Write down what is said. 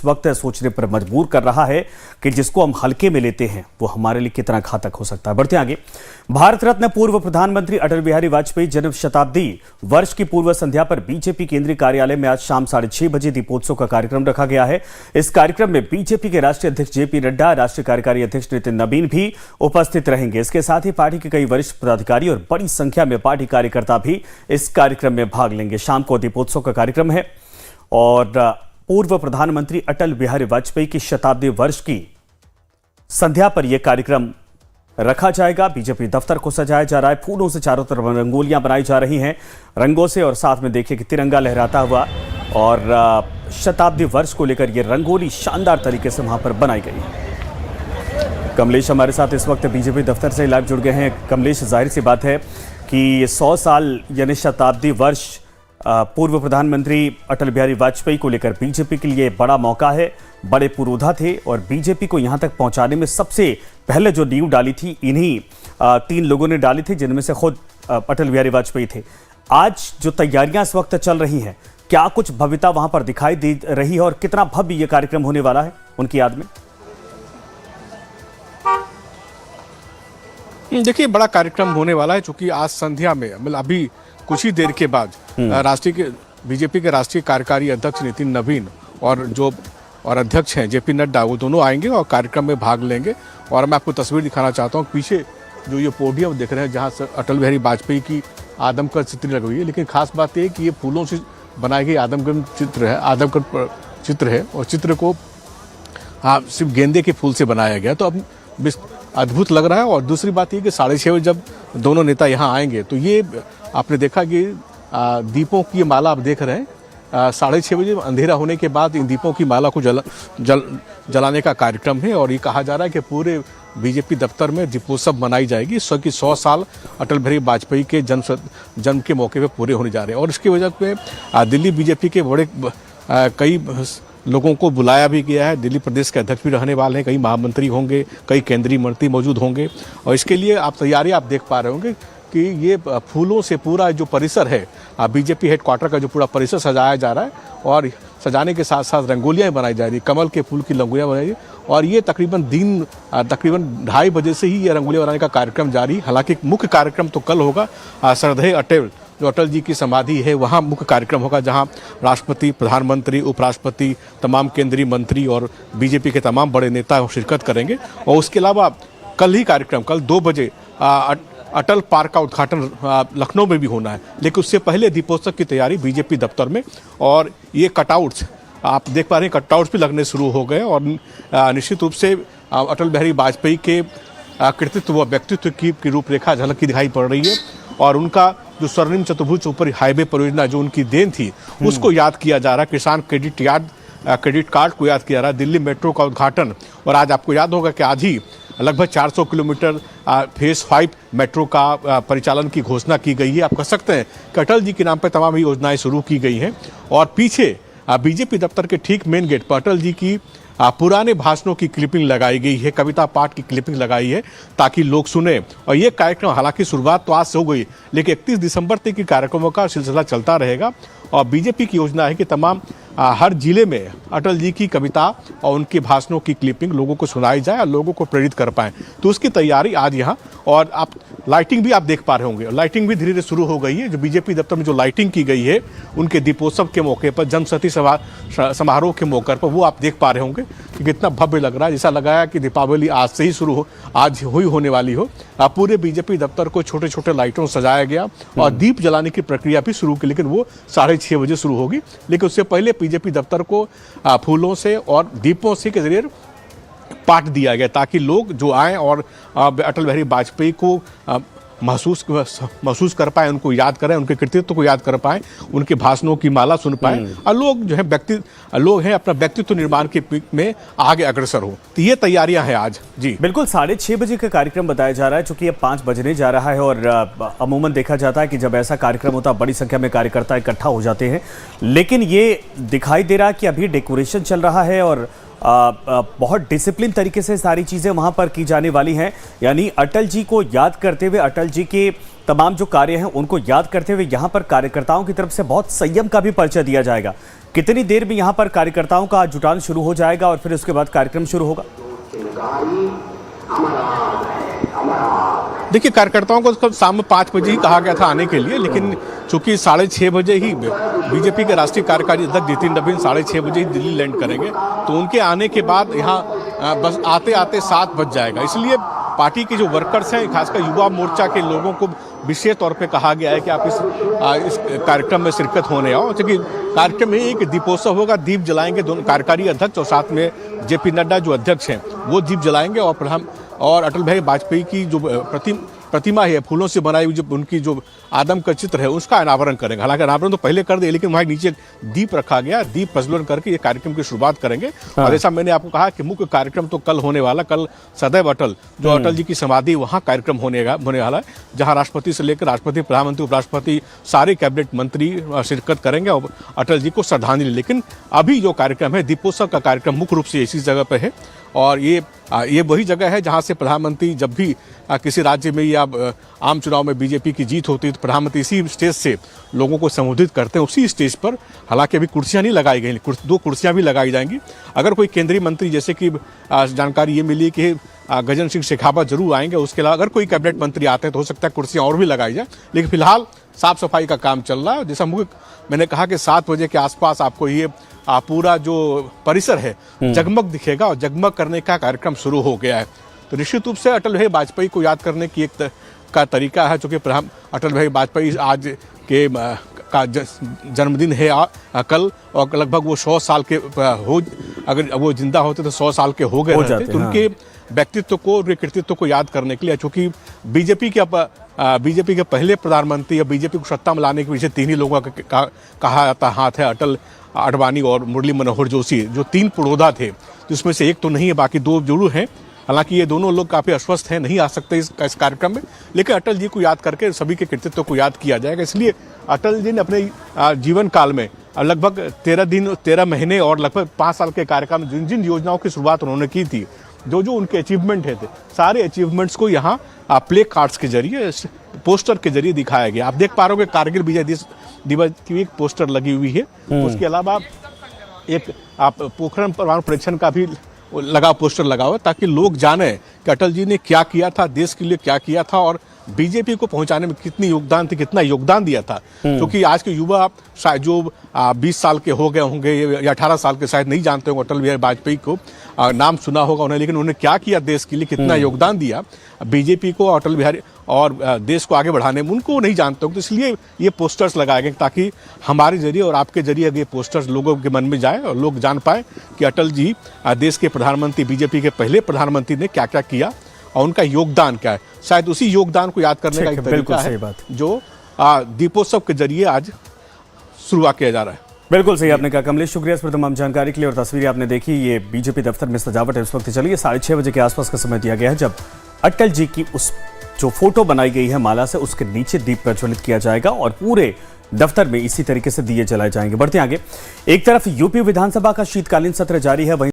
इस वक्त सोचने पर मजबूर कर रहा है कि जिसको हम हल्के में लेते हैं वो हमारे लिए कितना घातक हो सकता है। बढ़ते आगे। भारत रत्न पूर्व प्रधानमंत्री अटल बिहारी वाजपेयी जन्म शताब्दी वर्ष की पूर्व संध्या पर बीजेपी केंद्रीय कार्यालय में आज शाम 6:30 बजे दीपोत्सव का कार्यक्रम रखा गया है। इस कार्यक्रम में बीजेपी के राष्ट्रीय अध्यक्ष जेपी नड्डा, राष्ट्रीय कार्यकारी अध्यक्ष नितिन नवीन भी उपस्थित रहेंगे। इसके साथ ही पार्टी के कई वरिष्ठ पदाधिकारी और बड़ी संख्या में पार्टी कार्यकर्ता भी इस कार्यक्रम में भाग लेंगे। शाम को दीपोत्सव का कार्यक्रम है और पूर्व प्रधानमंत्री अटल बिहारी वाजपेयी की शताब्दी वर्ष की संध्या पर यह कार्यक्रम रखा जाएगा। बीजेपी दफ्तर को सजाया जा रहा है, फूलों से चारों तरफ रंगोलियां बनाई जा रही हैं रंगों से, और साथ में देखिए कि तिरंगा लहराता हुआ, और शताब्दी वर्ष को लेकर यह रंगोली शानदार तरीके से वहां पर बनाई गई है। कमलेश हमारे साथ इस वक्त बीजेपी दफ्तर से लाइव जुड़ गए हैं। कमलेश, जाहिर सी बात है कि 100 साल यानी शताब्दी वर्ष पूर्व प्रधानमंत्री अटल बिहारी वाजपेयी को लेकर बीजेपी के लिए बड़ा मौका है। बड़े पुरोधा थे और बीजेपी को यहां तक पहुंचाने में सबसे पहले जो नींव डाली थी इन्हीं 3 लोगों ने डाली थी, जिनमें से खुद अटल बिहारी वाजपेयी थे। आज जो तैयारियां इस वक्त चल रही हैं, क्या कुछ भव्यता वहां पर दिखाई दे रही है और कितना भव्य यह कार्यक्रम होने वाला है उनकी याद में? देखिए, बड़ा कार्यक्रम होने वाला है, चूंकि आज संध्या में मतलब अभी कुछ ही देर के बाद बीजेपी के राष्ट्रीय कार्यकारी अध्यक्ष नितिन नवीन और अध्यक्ष हैं जेपी नड्डा, वो दोनों आएंगे और कार्यक्रम में भाग लेंगे। और मैं आपको तस्वीर दिखाना चाहता हूँ, पीछे जो ये पोडियम दिख रहे हैं जहाँ अटल बिहारी वाजपेयी की आदमकद चित्र लगी हुई है, लेकिन खास बात यह कि ये फूलों से बनाई गई आदमकद चित्र है और चित्र को सिर्फ गेंदे के फूल से बनाया गया, तो अब अद्भुत लग रहा है। और दूसरी बात ये कि 6:30 बजे जब दोनों नेता यहाँ आएंगे तो ये आपने देखा कि दीपों की माला आप देख रहे हैं, 6:30 बजे अंधेरा होने के बाद इन दीपों की माला को जलाने का कार्यक्रम है। और ये कहा जा रहा है कि पूरे बीजेपी दफ्तर में दीपोत्सव मनाई जाएगी। 100 साल अटल बिहारी वाजपेयी के जन्म के मौके पर पूरे होने जा रहे हैं। और इसकी वजह से दिल्ली बीजेपी के बड़े कई लोगों को बुलाया भी गया है। दिल्ली प्रदेश के अध्यक्ष भी रहने वाले हैं, कई महामंत्री होंगे, कई केंद्रीय मंत्री मौजूद होंगे। और इसके लिए तैयारी आप देख पा रहे होंगे कि ये फूलों से पूरा जो परिसर है, बीजेपी हेडक्वार्टर का जो पूरा परिसर सजाया जा रहा है, और सजाने के साथ साथ रंगोलियाँ बनाई जा रही है, कमल के फूल की रंगोलियाँ बनाई है। और ये तकरीबन 2:30 बजे से ही ये रंगोलियाँ बनाने का कार्यक्रम जारी। हालांकि मुख्य कार्यक्रम तो कल होगा, श्रद्धेय अटल जो अटल जी की समाधि है वहाँ मुख्य कार्यक्रम होगा, जहाँ राष्ट्रपति, प्रधानमंत्री, उपराष्ट्रपति, तमाम केंद्रीय मंत्री और बीजेपी के तमाम बड़े नेता शिरकत करेंगे। और उसके अलावा कल 2 बजे अटल पार्क का उद्घाटन लखनऊ में भी होना है, लेकिन उससे पहले दीपोत्सव की तैयारी बीजेपी दफ्तर में। और ये कटआउट्स आप देख पा रहे हैं, कटआउट्स भी लगने शुरू हो गए। और निश्चित रूप से अटल बिहारी वाजपेयी के कृतित्व व व्यक्तित्व की रूपरेखा झलकी दिखाई पड़ रही है। और उनका जो स्वर्णिम चतुर्भुज ऊपर हाईवे परियोजना जो उनकी देन थी उसको याद किया जा रहा है। किसान क्रेडिट कार्ड को याद किया जा रहा है। दिल्ली मेट्रो का उद्घाटन, और आज आपको याद होगा कि आज ही लगभग 400 किलोमीटर फेज 5 मेट्रो का परिचालन की घोषणा की गई है। आप कह सकते हैं कि अटल जी के नाम पर तमाम योजनाएं शुरू की गई हैं। और पीछे बीजेपी दफ्तर के ठीक मेन गेट पर अटल जी की पुराने भाषणों की क्लिपिंग लगाई गई है, कविता पाठ की क्लिपिंग लगाई है ताकि लोग सुने। और ये कार्यक्रम हालांकि शुरुआत तो आज से हो गई, लेकिन 31 दिसंबर तक के कार्यक्रमों का सिलसिला चलता रहेगा। और बीजेपी की योजना है कि तमाम हर जिले में अटल जी की कविता और उनके भाषणों की क्लिपिंग लोगों को सुनाई जाए और लोगों को प्रेरित कर पाएँ। तो उसकी तैयारी आज यहाँ, और आप लाइटिंग भी आप देख पा रहे होंगे, लाइटिंग भी धीरे धीरे शुरू हो गई है। जो बीजेपी दफ्तर में जो लाइटिंग की गई है उनके दीपोत्सव के मौके पर, जन्मशती समारोह के मौके पर, वो आप देख पा रहे होंगे कि कितना भव्य लग रहा है। जैसा लगाया कि दीपावली आज से ही आज होने वाली हो। पूरे बीजेपी दफ्तर को छोटे छोटे लाइटों से सजाया गया और दीप जलाने की प्रक्रिया भी शुरू की, लेकिन वो 6:30 बजे शुरू होगी। लेकिन उससे पहले बीजेपी दफ्तर को फूलों से और दीपों से के जरिए पाठ दिया गया ताकि लोग जो आए और अटल बिहारी वाजपेयी को महसूस कर पाए, उनको याद करें, उनके कृतित्व को याद कर पाए, उनके भाषणों की माला सुन पाए, और लोग जो है लोग हैं अपना व्यक्तित्व निर्माण के में आगे अग्रसर हो। तो ये तैयारियां हैं आज। जी बिल्कुल, 6:30 बजे का कार्यक्रम बताया जा रहा है, चूंकि ये 5 बजने जा रहा है। और अमूमन देखा जाता है कि जब ऐसा कार्यक्रम होता है बड़ी संख्या में कार्यकर्ता इकट्ठा हो जाते हैं, लेकिन ये दिखाई दे रहा है कि अभी डेकोरेशन चल रहा है और बहुत डिसिप्लिन तरीके से सारी चीज़ें वहाँ पर की जाने वाली हैं। यानी अटल जी को याद करते हुए, अटल जी के तमाम जो कार्य हैं उनको याद करते हुए यहाँ पर कार्यकर्ताओं की तरफ से बहुत संयम का भी परिचय दिया जाएगा। कितनी देर में यहाँ पर कार्यकर्ताओं का जुटान शुरू हो जाएगा और फिर उसके बाद कार्यक्रम शुरू होगा? देखिए, कार्यकर्ताओं को कल शाम 5 बजे ही कहा गया था आने के लिए, लेकिन चूंकि 6:30 बजे ही बीजेपी के राष्ट्रीय कार्यकारी अध्यक्ष नितिन नवीन 6:30 बजे ही दिल्ली लैंड करेंगे, तो उनके आने के बाद यहाँ बस आते आते 7 बज जाएगा। इसलिए पार्टी के जो वर्कर्स हैं, खासकर युवा मोर्चा के लोगों को विशेष तौर पे कहा गया है कि आप इस कार्यक्रम में शिरकत होने आओ, क्योंकि कार्यक्रम में एक दीपोत्सव होगा, दीप जलाएंगे दोनों कार्यकारी अध्यक्ष और साथ में जेपी नड्डा जो अध्यक्ष हैं वो दीप जलाएंगे और अटल बिहारी वाजपेयी की जो प्रतिमा है, फूलों से बनाई हुई जो उनकी जो आदम का चित्र है, उसका अनावरण करेंगे। हालांकि अनावरण तो पहले कर दिया, लेकिन वहाँ नीचे दीप रखा गया, दीप प्रज्वलन करके ये कार्यक्रम की शुरुआत करेंगे। और ऐसा मैंने आपको कहा कि मुख्य कार्यक्रम तो कल होने वाला, कल सदैव अटल जो अटल जी की समाधि, वहाँ कार्यक्रम होने वाला है, जहाँ राष्ट्रपति से लेकर राष्ट्रपति, प्रधानमंत्री, उपराष्ट्रपति, सारे कैबिनेट मंत्री शिरकत करेंगे और अटल जी को श्रद्धांजलि। लेकिन अभी जो कार्यक्रम है, दीपोत्सव का कार्यक्रम मुख्य रूप से इसी जगह पर है और ये वही जगह है जहां से प्रधानमंत्री जब भी किसी राज्य में या आम चुनाव में बीजेपी की जीत होती है तो प्रधानमंत्री इसी स्टेज से लोगों को संबोधित करते हैं। उसी स्टेज पर हालांकि अभी कुर्सियां नहीं लगाई गई, 2 कुर्सियां भी लगाई जाएंगी। अगर कोई केंद्रीय मंत्री, जैसे कि जानकारी ये मिली कि गजेंद्र सिंह शेखावत जरूर आएंगे, उसके अलावा अगर कोई कैबिनेट मंत्री आते हैं तो हो सकता है कुर्सियां और भी लगाई जाए, लेकिन फिलहाल साफ सफाई का काम चल रहा है। जैसा मैंने कहा कि 7 बजे के आसपास आपको ये पूरा जो परिसर है जगमग दिखेगा और जगमग करने का कार्यक्रम शुरू हो गया है। तो निश्चित रूप से अटल बिहारी वाजपेयी को याद करने की एक का तरीका है, चूँकि अटल बिहारी वाजपेयी आज के का जन्मदिन है कल, और लगभग वो 100 साल के अगर वो जिंदा होते तो 100 साल के हो गए रहते। तो उनके व्यक्तित्व को, उनके कृतित्व को याद करने के लिए, चूँकि बीजेपी के पहले प्रधानमंत्री या बीजेपी को सत्ता में लाने के पीछे 3 ही लोगों का कहा जाता हाथ है, अटल, आडवाणी और मुरली मनोहर जोशी, जो 3 पुरोधा थे, जिसमें से एक तो नहीं है, बाकी 2 जरूर हैं। हालांकि ये दोनों लोग काफ़ी अस्वस्थ हैं, नहीं आ सकते इस कार्यक्रम में, लेकिन अटल जी को याद करके सभी के कृतित्व को याद किया जाएगा। इसलिए अटल जी ने अपने जीवन काल में लगभग 13 महीने और लगभग 5 साल के कार्यकाल में जिन जिन योजनाओं की शुरुआत उन्होंने की थी, जो उनके अचीवमेंट थे, सारे अचीवमेंट्स को यहाँ प्ले कार्ड्स के जरिए, पोस्टर के जरिए दिखाया गया। आप देख पा रहे हो कि कारगिल विजय दिवस की एक पोस्टर लगी हुई है। उसके अलावा एक आप पोखरण परमाणु परीक्षण का भी पोस्टर लगा हुआ, ताकि लोग जाने कि अटल जी ने क्या किया था, देश के लिए क्या किया था और बीजेपी को पहुंचाने में कितना योगदान दिया था। क्योंकि आज के युवा शायद जो 20 साल के हो गए होंगे या 18 साल के, शायद नहीं जानते होंगे अटल बिहारी वाजपेयी को, नाम सुना होगा उन्हें, लेकिन उन्होंने क्या किया देश के लिए, कितना योगदान दिया बीजेपी को, अटल बिहारी और देश को आगे बढ़ाने में, उनको नहीं जानते होंगे। तो इसलिए ये पोस्टर्स लगाए गए ताकि हमारे जरिए और आपके जरिए ये पोस्टर्स लोगों के मन में जाए और लोग जान पाए कि अटल जी देश के प्रधानमंत्री, बीजेपी के पहले प्रधानमंत्री ने क्या क्या किया और उनका योगदान क्या है। शायद उसी योगदान को याद करने का एक तरीका है जो दीपोत्सव के जरिए आज शुरुआत किया जा रहा है। बिल्कुल सही आपने कहा कमलेश, शुक्रिया इस पर तमाम जानकारी के लिए। और तस्वीरें आपने देखी, ये बीजेपी दफ्तर में सजावट है इस वक्त चली है। 6:30 बजे के आसपास का समय दिया गया है, जब अटल जी की उस जो फोटो बनाई गई है माला से, उसके नीचे दीप प्रज्वलित किया जाएगा और पूरे दफ्तर में इसी तरीके से दिए जलाए जाएंगे। बढ़ते आगे, एक तरफ यूपी विधानसभा का शीतकालीन सत्र जारी है, वहीं